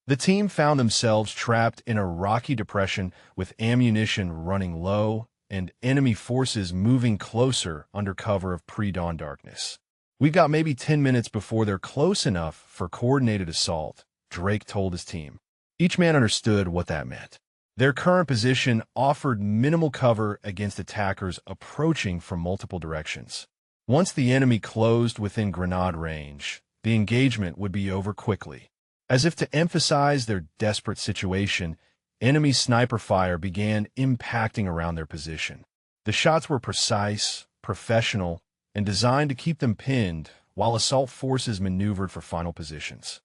The team found themselves trapped in a rocky depression with ammunition running low and enemy forces moving closer under cover of pre-dawn darkness. "We've got maybe 10 minutes before they're close enough for coordinated assault," Drake told his team. Each man understood what that meant. Their current position offered minimal cover against attackers approaching from multiple directions. Once the enemy closed within grenade range, the engagement would be over quickly. As if to emphasize their desperate situation, enemy sniper fire began impacting around their position. The shots were precise, professional, and designed to keep them pinned while assault forces maneuvered for final positions.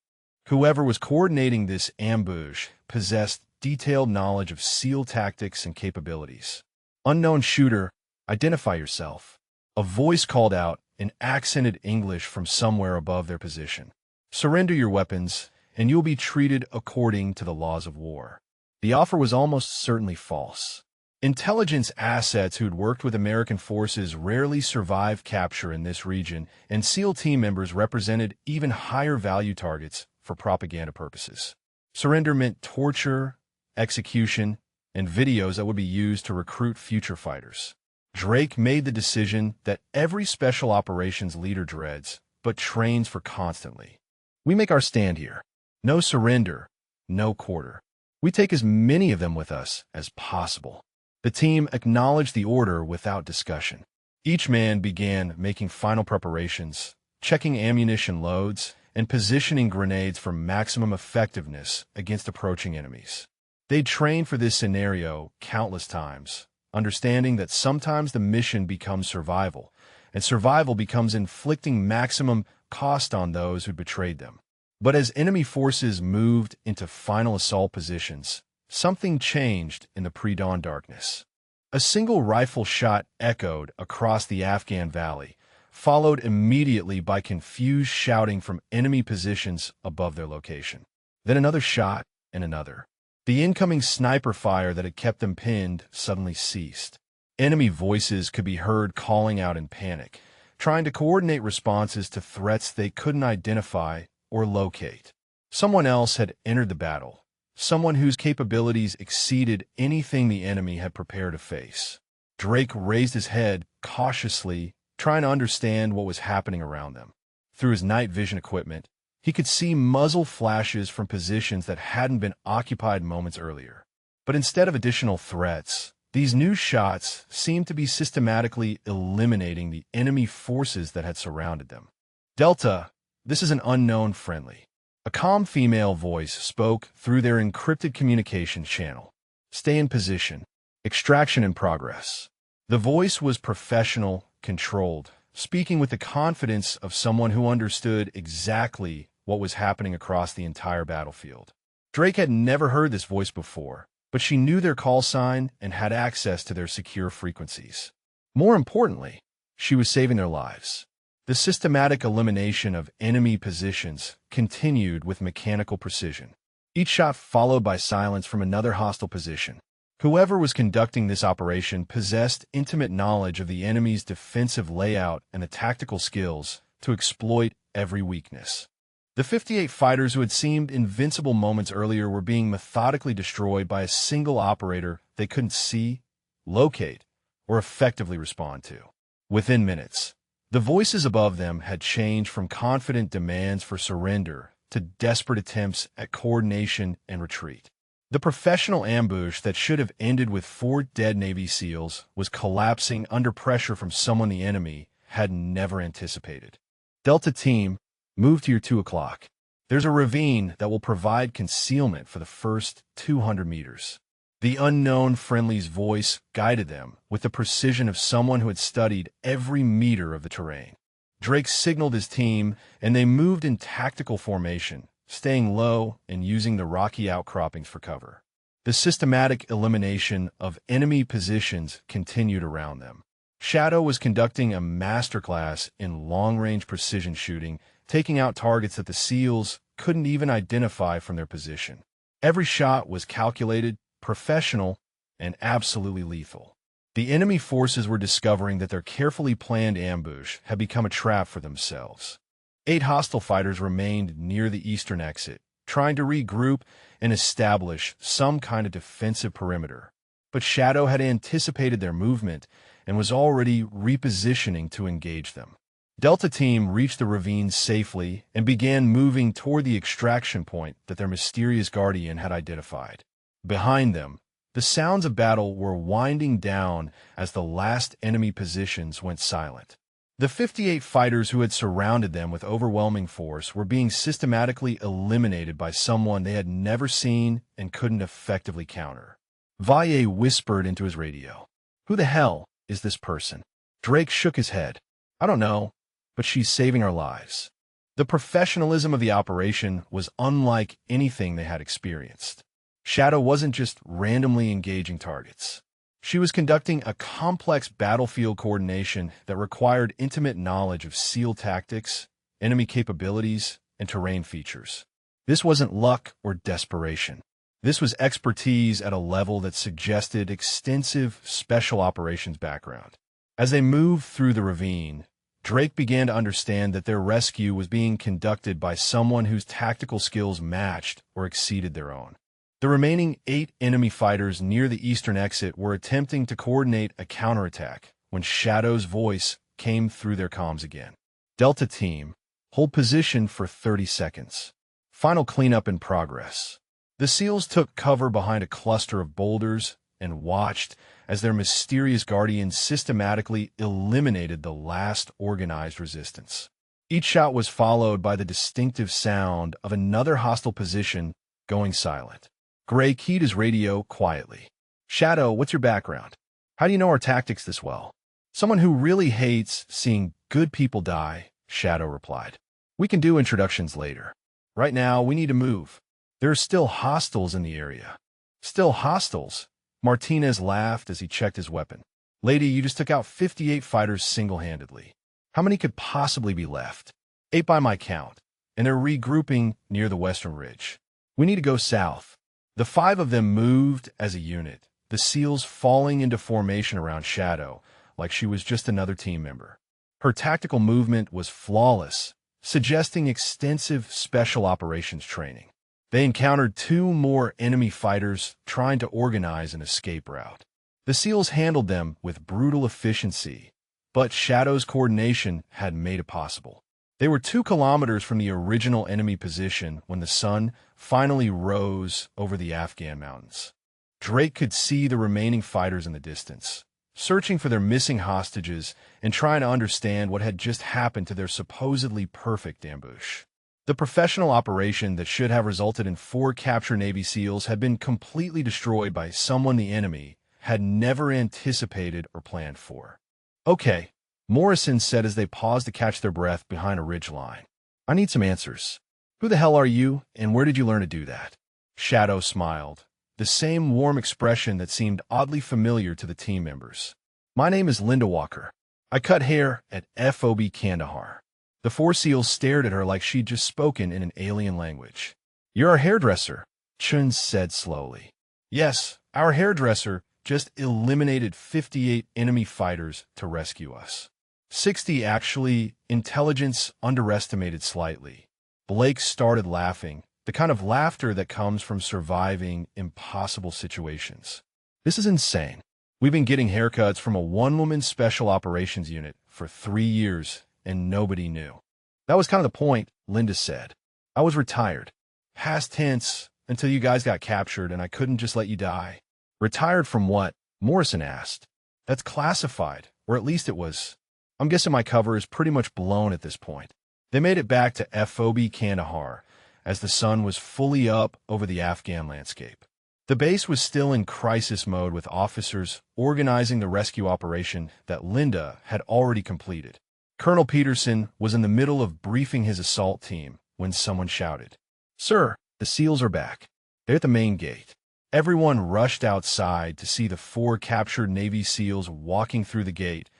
Whoever was coordinating this ambush possessed detailed knowledge of SEAL tactics and capabilities. "Unknown shooter, identify yourself." A voice called out in accented English from somewhere above their position. "Surrender your weapons, and you'll be treated according to the laws of war." The offer was almost certainly false. Intelligence assets who'd worked with American forces rarely survived capture in this region, and SEAL team members represented even higher value targets for propaganda purposes. Surrender meant torture, execution, and videos that would be used to recruit future fighters. Drake made the decision that every special operations leader dreads, but trains for constantly. "We make our stand here. No surrender, no quarter. We take as many of them with us as possible." The team acknowledged the order without discussion. Each man began making final preparations, checking ammunition loads, and positioning grenades for maximum effectiveness against approaching enemies. They'd trained for this scenario countless times, understanding that sometimes the mission becomes survival, and survival becomes inflicting maximum cost on those who betrayed them. But as enemy forces moved into final assault positions, something changed in the pre-dawn darkness. A single rifle shot echoed across the Afghan valley, followed immediately by confused shouting from enemy positions above their location. Then another shot and another. The incoming sniper fire that had kept them pinned suddenly ceased. Enemy voices could be heard calling out in panic, trying to coordinate responses to threats they couldn't identify or locate. Someone else had entered the battle, someone whose capabilities exceeded anything the enemy had prepared to face. Drake raised his head cautiously, trying to understand what was happening around them. Through his night vision equipment, he could see muzzle flashes from positions that hadn't been occupied moments earlier. But instead of additional threats, these new shots seemed to be systematically eliminating the enemy forces that had surrounded them. "Delta, this is an unknown friendly." A calm female voice spoke through their encrypted communications channel. "Stay in position. Extraction in progress." The voice was professional, controlled, speaking with the confidence of someone who understood exactly what was happening across the entire battlefield. Drake had never heard this voice before, but she knew their call sign and had access to their secure frequencies. More importantly, she was saving their lives. The systematic elimination of enemy positions continued with mechanical precision, each shot followed by silence from another hostile position. Whoever was conducting this operation possessed intimate knowledge of the enemy's defensive layout and the tactical skills to exploit every weakness. The 58 fighters who had seemed invincible moments earlier were being methodically destroyed by a single operator they couldn't see, locate, or effectively respond to. Within minutes, the voices above them had changed from confident demands for surrender to desperate attempts at coordination and retreat. The professional ambush that should have ended with 4 dead Navy SEALs was collapsing under pressure from someone the enemy had never anticipated. "Delta Team, move to your 2 o'clock. There's a ravine that will provide concealment for the first 200 meters. The unknown friendly's voice guided them with the precision of someone who had studied every meter of the terrain. Drake signaled his team, and they moved in tactical formation, staying low and using the rocky outcroppings for cover. The systematic elimination of enemy positions continued around them. Shadow was conducting a masterclass in long-range precision shooting, taking out targets that the SEALs couldn't even identify from their position. Every shot was calculated, professional, and absolutely lethal. The enemy forces were discovering that their carefully planned ambush had become a trap for themselves. 8 hostile fighters remained near the eastern exit, trying to regroup and establish some kind of defensive perimeter. But Shadow had anticipated their movement and was already repositioning to engage them. Delta Team reached the ravine safely and began moving toward the extraction point that their mysterious guardian had identified. Behind them, the sounds of battle were winding down as the last enemy positions went silent. The 58 fighters who had surrounded them with overwhelming force were being systematically eliminated by someone they had never seen and couldn't effectively counter. Valle whispered into his radio. "Who the hell is this person?" Drake shook his head. "I don't know, but she's saving our lives." The professionalism of the operation was unlike anything they had experienced. Shadow wasn't just randomly engaging targets. She was conducting a complex battlefield coordination that required intimate knowledge of SEAL tactics, enemy capabilities, and terrain features. This wasn't luck or desperation. This was expertise at a level that suggested extensive special operations background. As they moved through the ravine, Drake began to understand that their rescue was being conducted by someone whose tactical skills matched or exceeded their own. The remaining 8 enemy fighters near the eastern exit were attempting to coordinate a counterattack when Shadow's voice came through their comms again. "Delta Team, hold position for 30 seconds. Final cleanup in progress." The SEALs took cover behind a cluster of boulders and watched as their mysterious guardians systematically eliminated the last organized resistance. Each shot was followed by the distinctive sound of another hostile position going silent. Gray keyed his radio quietly. "Shadow, what's your background? How do you know our tactics this well?" "Someone who really hates seeing good people die," Shadow replied. "We can do introductions later. Right now, we need to move. There are still hostiles in the area." "Still hostiles?" Martinez laughed as he checked his weapon. "Lady, you just took out 58 fighters single-handedly. How many could possibly be left?" "8 by my count, and they're regrouping near the western ridge. We need to go south." The 5 of them moved as a unit, the SEALs falling into formation around Shadow, like she was just another team member. Her tactical movement was flawless, suggesting extensive special operations training. They encountered 2 more enemy fighters trying to organize an escape route. The SEALs handled them with brutal efficiency, but Shadow's coordination had made it possible. They were 2 kilometers from the original enemy position when the sun finally rose over the Afghan mountains. Drake could see the remaining fighters in the distance, searching for their missing hostages and trying to understand what had just happened to their supposedly perfect ambush. The professional operation that should have resulted in 4 captured Navy SEALs had been completely destroyed by someone the enemy had never anticipated or planned for. "Okay," Morrison said as they paused to catch their breath behind a ridgeline. "I need some answers. Who the hell are you, and where did you learn to do that?" Shadow smiled, the same warm expression that seemed oddly familiar to the team members. "My name is Linda Walker. I cut hair at FOB Kandahar." The 4 SEALs stared at her like she'd just spoken in an alien language. "You're our hairdresser," Chun said slowly. "Yes, our hairdresser just eliminated 58 enemy fighters to rescue us. 60 actually. Intelligence underestimated slightly." Blake started laughing, the kind of laughter that comes from surviving impossible situations. "This is insane. We've been getting haircuts from a 1-woman special operations unit for 3 years, and nobody knew." "That was kind of the point," Linda said. "I was retired. Past tense until you guys got captured, and I couldn't just let you die." "Retired from what?" Morrison asked. "That's classified, or at least it was. I'm guessing my cover is pretty much blown at this point." They made it back to FOB Kandahar as the sun was fully up over the Afghan landscape. The base was still in crisis mode with officers organizing the rescue operation that Linda had already completed. Colonel Peterson was in the middle of briefing his assault team when someone shouted, "Sir, the SEALs are back. They're at the main gate." Everyone rushed outside to see the 4 captured Navy SEALs walking through the gate,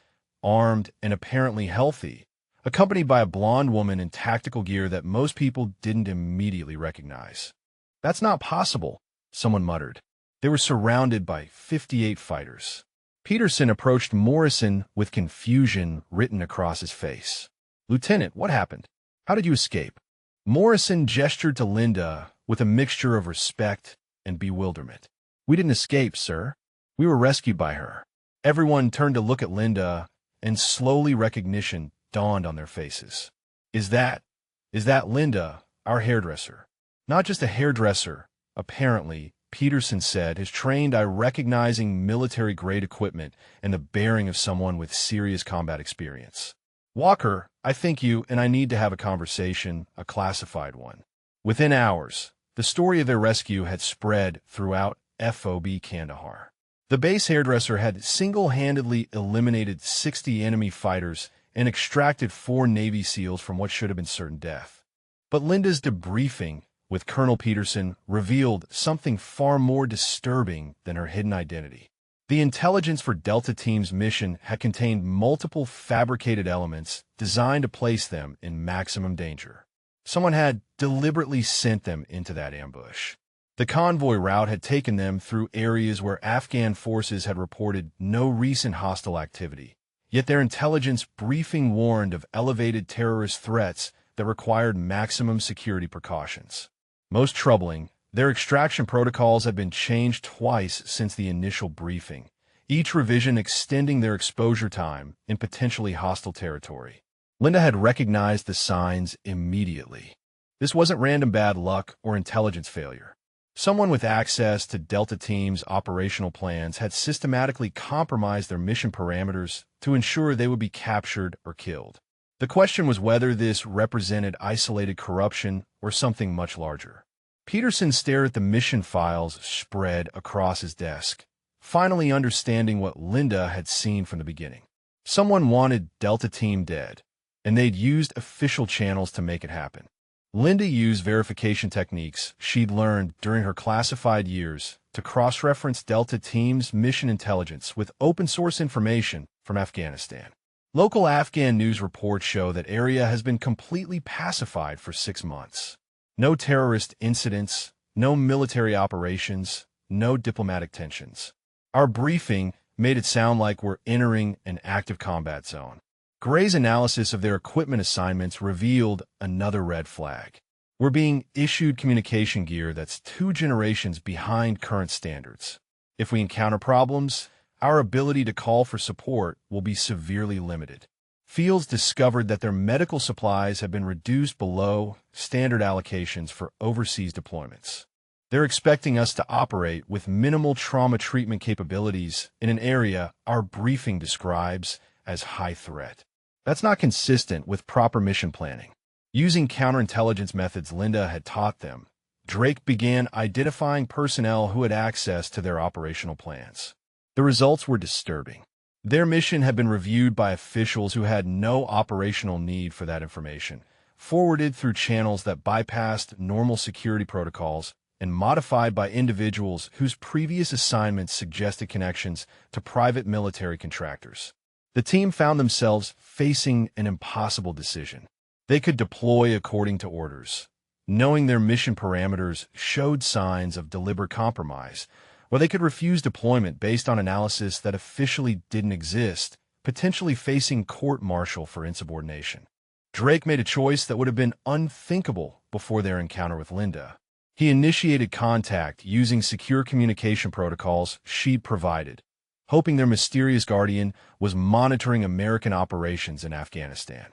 armed and apparently healthy, accompanied by a blonde woman in tactical gear that most people didn't immediately recognize. "That's not possible," someone muttered. They were surrounded by 58 fighters. Peterson approached Morrison with confusion written across his face. "Lieutenant, what happened? How did you escape?" Morrison gestured to Linda, with a mixture of respect and bewilderment. "We didn't escape, sir. We were rescued by her." Everyone turned to look at Linda, and slowly recognition dawned on their faces. Is that Linda, our hairdresser?" "Not just a hairdresser, apparently," Peterson said, his trained eye recognizing military-grade equipment and the bearing of someone with serious combat experience. "Walker, I think you and I need to have a conversation, a classified one." Within hours, the story of their rescue had spread throughout FOB Kandahar. The base hairdresser had single-handedly eliminated 60 enemy fighters and extracted 4 Navy SEALs from what should have been certain death. But Linda's debriefing with Colonel Peterson revealed something far more disturbing than her hidden identity. The intelligence for Delta Team's mission had contained multiple fabricated elements designed to place them in maximum danger. Someone had deliberately sent them into that ambush. The convoy route had taken them through areas where Afghan forces had reported no recent hostile activity, yet their intelligence briefing warned of elevated terrorist threats that required maximum security precautions. Most troubling, their extraction protocols had been changed twice since the initial briefing, each revision extending their exposure time in potentially hostile territory. Linda had recognized the signs immediately. This wasn't random bad luck or intelligence failure. Someone with access to Delta Team's operational plans had systematically compromised their mission parameters to ensure they would be captured or killed. The question was whether this represented isolated corruption or something much larger. Peterson stared at the mission files spread across his desk, finally understanding what Linda had seen from the beginning. Someone wanted Delta Team dead, and they'd used official channels to make it happen. Linda used verification techniques she'd learned during her classified years to cross-reference Delta Team's mission intelligence with open-source information from Afghanistan. Local Afghan news reports show that area has been completely pacified for 6 months. No terrorist incidents, no military operations, no diplomatic tensions. Our briefing made it sound like we're entering an active combat zone. Gray's analysis of their equipment assignments revealed another red flag. We're being issued communication gear that's 2 generations behind current standards. If we encounter problems, our ability to call for support will be severely limited. Fields discovered that their medical supplies have been reduced below standard allocations for overseas deployments. They're expecting us to operate with minimal trauma treatment capabilities in an area our briefing describes as high threat. That's not consistent with proper mission planning. Using counterintelligence methods Linda had taught them, Drake began identifying personnel who had access to their operational plans. The results were disturbing. Their mission had been reviewed by officials who had no operational need for that information, forwarded through channels that bypassed normal security protocols, and modified by individuals whose previous assignments suggested connections to private military contractors. The team found themselves facing an impossible decision. They could deploy according to orders, knowing their mission parameters showed signs of deliberate compromise, or they could refuse deployment based on analysis that officially didn't exist, potentially facing court-martial for insubordination. Drake made a choice that would have been unthinkable before their encounter with Linda. He initiated contact using secure communication protocols she'd provided, hoping their mysterious guardian was monitoring American operations in Afghanistan.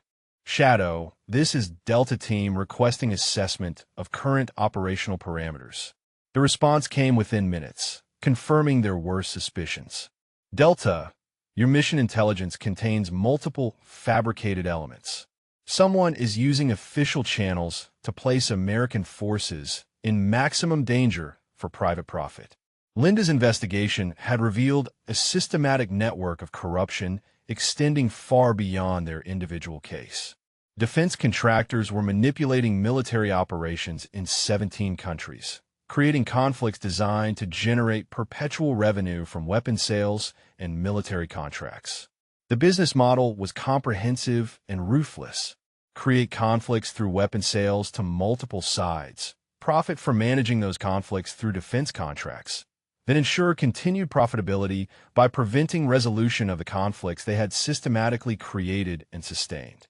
Shadow, this is Delta Team requesting assessment of current operational parameters. The response came within minutes, confirming their worst suspicions. Delta, your mission intelligence contains multiple fabricated elements. Someone is using official channels to place American forces in maximum danger for private profit. Linda's investigation had revealed a systematic network of corruption extending far beyond their individual case. Defense contractors were manipulating military operations in 17 countries, creating conflicts designed to generate perpetual revenue from weapon sales and military contracts. The business model was comprehensive and ruthless. Create conflicts through weapon sales to multiple sides, profit from managing those conflicts through defense contracts, then ensure continued profitability by preventing resolution of the conflicts they had systematically created and sustained.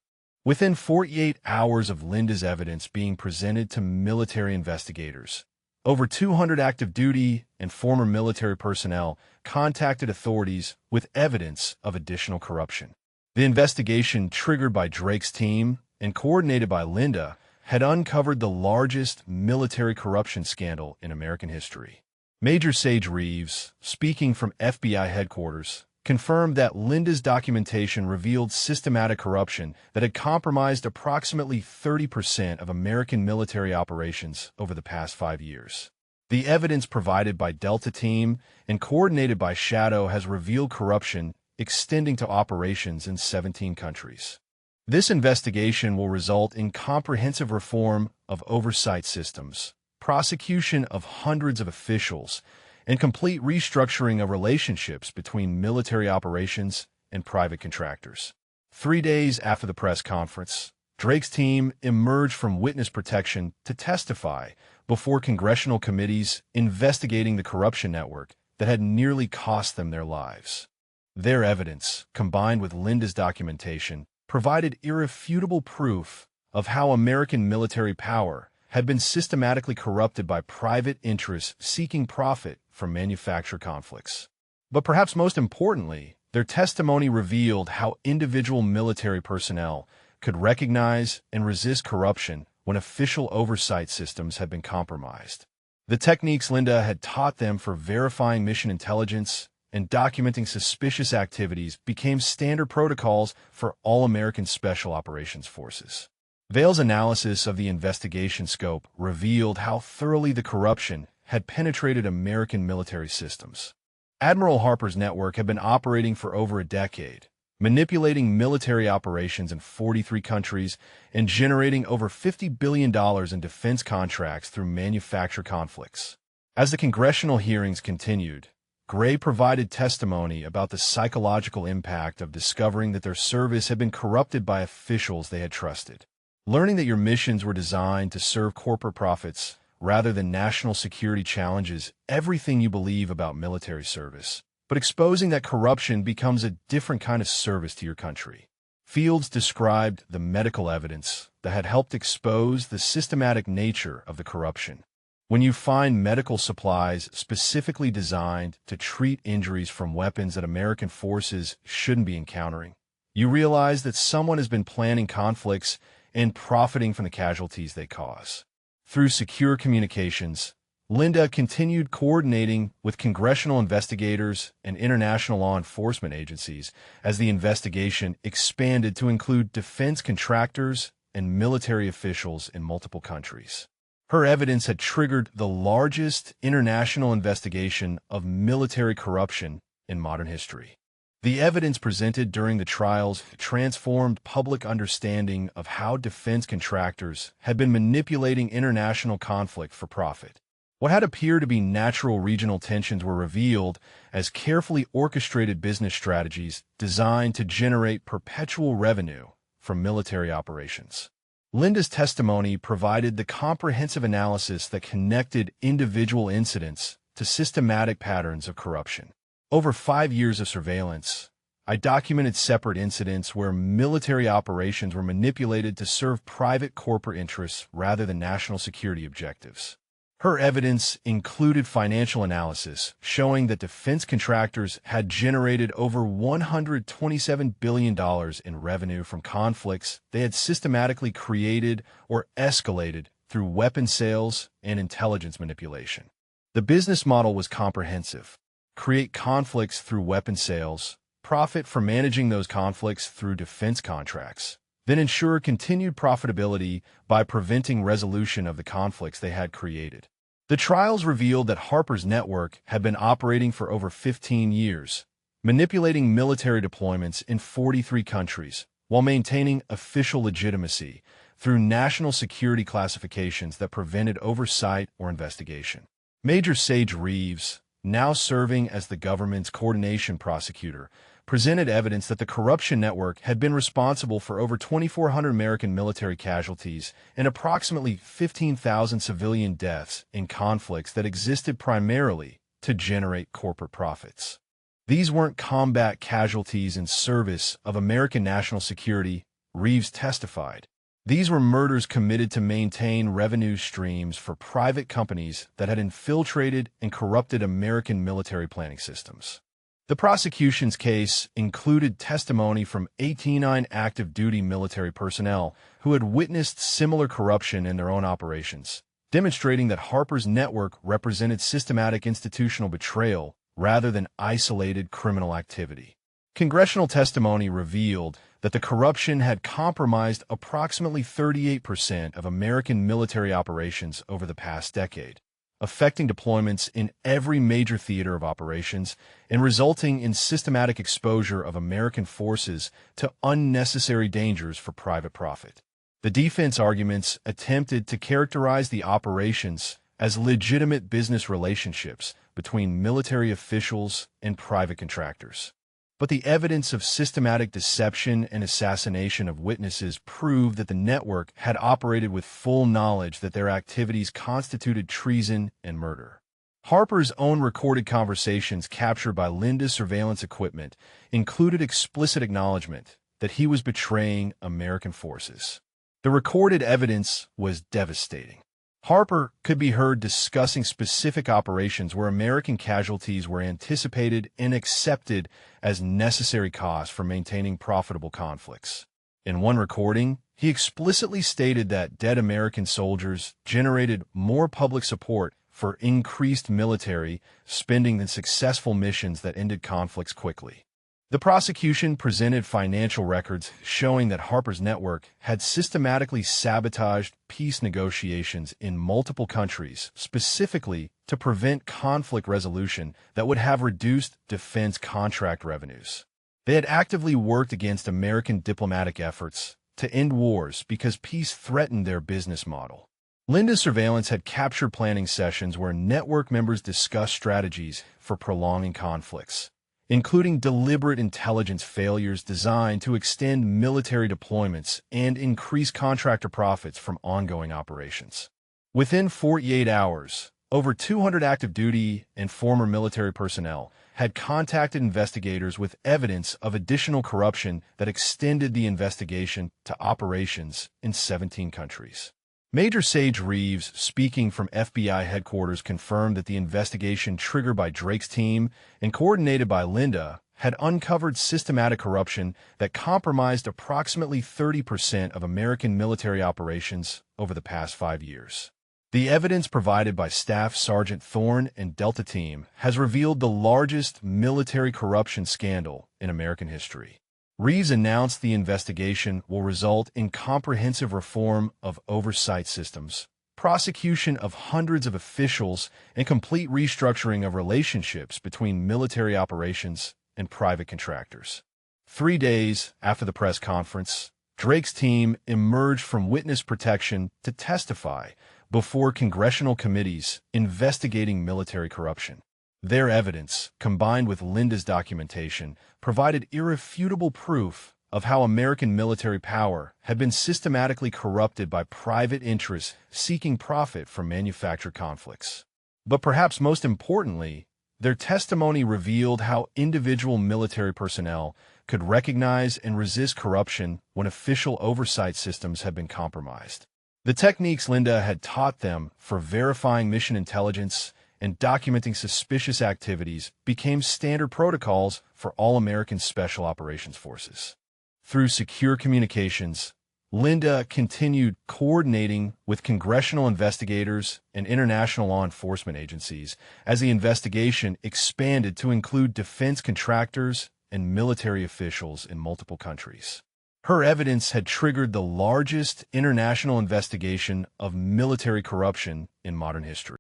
Within 48 hours of Linda's evidence being presented to military investigators, over 200 active duty and former military personnel contacted authorities with evidence of additional corruption. The investigation, triggered by Drake's team and coordinated by Linda, had uncovered the largest military corruption scandal in American history. Major Sage Reeves, speaking from FBI headquarters, confirmed that Linda's documentation revealed systematic corruption that had compromised approximately 30% of American military operations over the past 5 years. The evidence provided by Delta Team and coordinated by Shadow has revealed corruption extending to operations in 17 countries. This investigation will result in comprehensive reform of oversight systems, prosecution of hundreds of officials, and complete restructuring of relationships between military operations and private contractors. 3 days after the press conference, Drake's team emerged from witness protection to testify before congressional committees investigating the corruption network that had nearly cost them their lives. Their evidence, combined with Linda's documentation, provided irrefutable proof of how American military power had been systematically corrupted by private interests seeking profit from manufactured conflicts. But perhaps most importantly, their testimony revealed how individual military personnel could recognize and resist corruption when official oversight systems had been compromised. The techniques Linda had taught them for verifying mission intelligence and documenting suspicious activities became standard protocols for all American Special Operations Forces. Vale's analysis of the investigation scope revealed how thoroughly the corruption had penetrated American military systems. Admiral Harper's network had been operating for over a decade, manipulating military operations in 43 countries and generating over $50 billion in defense contracts through manufactured conflicts. As the congressional hearings continued, Gray provided testimony about the psychological impact of discovering that their service had been corrupted by officials they had trusted. Learning that your missions were designed to serve corporate profits rather than national security challenges everything you believe about military service, but exposing that corruption becomes a different kind of service to your country. Fields described the medical evidence that had helped expose the systematic nature of the corruption. When you find medical supplies specifically designed to treat injuries from weapons that American forces shouldn't be encountering, you realize that someone has been planning conflicts and profiting from the casualties they cause. Through secure communications, Linda continued coordinating with congressional investigators and international law enforcement agencies as the investigation expanded to include defense contractors and military officials in multiple countries. Her evidence had triggered the largest international investigation of military corruption in modern history. The evidence presented during the trials transformed public understanding of how defense contractors had been manipulating international conflict for profit. What had appeared to be natural regional tensions were revealed as carefully orchestrated business strategies designed to generate perpetual revenue from military operations. Linda's testimony provided the comprehensive analysis that connected individual incidents to systematic patterns of corruption. Over 5 years of surveillance, I documented separate incidents where military operations were manipulated to serve private corporate interests rather than national security objectives. Her evidence included financial analysis showing that defense contractors had generated over $127 billion in revenue from conflicts they had systematically created or escalated through weapon sales and intelligence manipulation. The business model was comprehensive: create conflicts through weapon sales, profit from managing those conflicts through defense contracts, then ensure continued profitability by preventing resolution of the conflicts they had created. The trials revealed that Harper's network had been operating for over 15 years, manipulating military deployments in 43 countries, while maintaining official legitimacy through national security classifications that prevented oversight or investigation. Major Sage Reeves, now serving as the government's coordination prosecutor, presented evidence that the corruption network had been responsible for over 2,400 American military casualties and approximately 15,000 civilian deaths in conflicts that existed primarily to generate corporate profits. These weren't combat casualties in service of American national security. Reeves testified. These were murders committed to maintain revenue streams for private companies that had infiltrated and corrupted American military planning systems. The prosecution's case included testimony from 89 active-duty military personnel who had witnessed similar corruption in their own operations, demonstrating that Harper's network represented systematic institutional betrayal rather than isolated criminal activity. Congressional testimony revealed that the corruption had compromised approximately 38% of American military operations over the past decade, affecting deployments in every major theater of operations and resulting in systematic exposure of American forces to unnecessary dangers for private profit. The defense arguments attempted to characterize the operations as legitimate business relationships between military officials and private contractors. But the evidence of systematic deception and assassination of witnesses proved that the network had operated with full knowledge that their activities constituted treason and murder. Harper's own recorded conversations captured by Linda's surveillance equipment included explicit acknowledgement that he was betraying American forces. The recorded evidence was devastating. Harper could be heard discussing specific operations where American casualties were anticipated and accepted as necessary costs for maintaining profitable conflicts. In one recording, he explicitly stated that dead American soldiers generated more public support for increased military spending than successful missions that ended conflicts quickly. The prosecution presented financial records showing that Harper's network had systematically sabotaged peace negotiations in multiple countries, specifically to prevent conflict resolution that would have reduced defense contract revenues. They had actively worked against American diplomatic efforts to end wars because peace threatened their business model. Linda's surveillance had captured planning sessions where network members discussed strategies for prolonging conflicts, including deliberate intelligence failures designed to extend military deployments and increase contractor profits from ongoing operations. Within 48 hours, over 200 active duty and former military personnel had contacted investigators with evidence of additional corruption that extended the investigation to operations in 17 countries. Major Sage Reeves, speaking from FBI headquarters, confirmed that the investigation triggered by Drake's team and coordinated by Linda had uncovered systematic corruption that compromised approximately 30% of American military operations over the past 5 years. The evidence provided by Staff Sergeant Thorne and Delta Team has revealed the largest military corruption scandal in American history. Reeves announced the investigation will result in comprehensive reform of oversight systems, prosecution of hundreds of officials, and complete restructuring of relationships between military operations and private contractors. 3 days after the press conference, Drake's team emerged from witness protection to testify before congressional committees investigating military corruption. Their evidence, combined with Linda's documentation, provided irrefutable proof of how American military power had been systematically corrupted by private interests seeking profit from manufactured conflicts. But perhaps most importantly, their testimony revealed how individual military personnel could recognize and resist corruption when official oversight systems had been compromised. The techniques Linda had taught them for verifying mission intelligence and documenting suspicious activities became standard protocols for all American Special Operations Forces. Through secure communications, Linda continued coordinating with congressional investigators and international law enforcement agencies as the investigation expanded to include defense contractors and military officials in multiple countries. Her evidence had triggered the largest international investigation of military corruption in modern history.